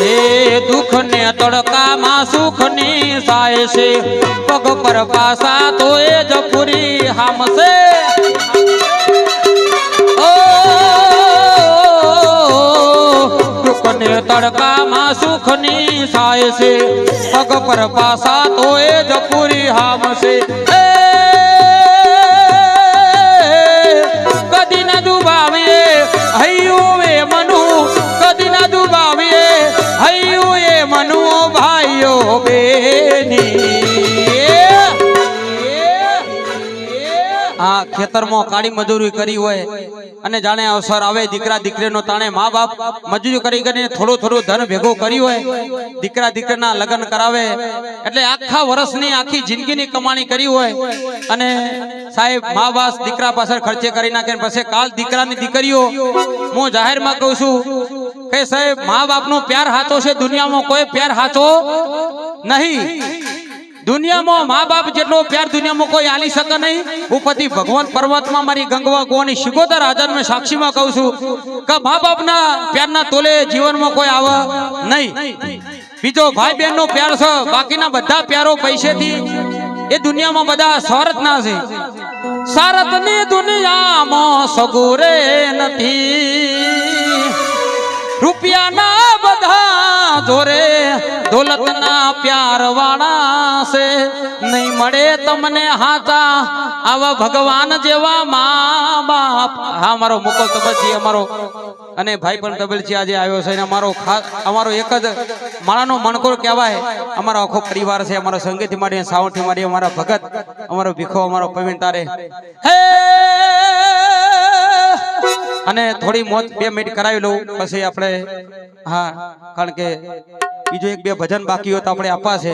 એ દુઃખ ને તડકામાં સુખ ની સાય છે પગ પર પાસા તો એ જ પૂરી હામશે દુઃખ ને તડકામાં સુખ ની સાય છે પગ પર પાસા તો એ જ પૂરી હામશે કદી ના દુભાવીએ હૈયું એ મનુ કદી ના દુભાવીએ હૈયું એ મનુ ભાઈઓ બેની આ ખેતરમાં કાળી મજૂરી કરી હોય અને જાણે અવસર આવે દીકરા દીકરીનો તાણે મા બાપ મજૂરી કરી કરીને થોડું ધન ભેગું કર્યું હોય દીકરા દીકરીના લગ્ન કરાવે એટલે આખા વર્ષની આખી જિંદગીની કમાણી કરી હોય અને સાહેબ મા બાપ દીકરા પાછળ ખર્ચે કરી નાખે પછી કાલ દીકરાની દીકરીઓ હું જાહેરમાં કહું છું કે સાહેબ મા બાપનો પ્યાર હાચો છે દુનિયામાં કોઈ પ્યાર હાચો નહીં દુનિયામાં મા બાપ જેટલો પ્યાર દુનિયામાં કોઈ આલી શકે નહીં ઉપરથી ભગવાન પર્વતમાં મારી ગંગવા ગોવાની 75,000 મેં સાક્ષીમાં કહું છું કે મા બાપના પ્યારના તોલે જીવનમાં કોઈ આવે નહીં બીજો ભાઈ બહેન નો પ્યાર છે બાકીના બધા પ્યારો પૈસેથી એ દુનિયામાં બધા સ્વાર્થ ના છે સારથની દુનિયામાં સગુરે નથી રૂપિયાના બધા જોરે દોલતના પ્યાર વાળા છે નહીં મળે તમને હાચા આવા ભગવાન જેવા મા બાપ હા મારો મુકલ તબલજી અમારો અને ભાઈ પણ તબલજી આજે આવ્યો છે અને અમારો એક જ માળાનો મણકોર કહેવાય અમારો આખો પરિવાર છે અમારો સંગીતથી માંડી સાવણથી માંડી અમારા ભગત અમારો ભીખો અમારો પવિન તારે હે અને થોડી મોત 2 મિનિટ કરાવી લઉં પછી આપણે હા કારણ કે બીજો 1-2 ભજન બાકી હોય તો આપણે આપવા છે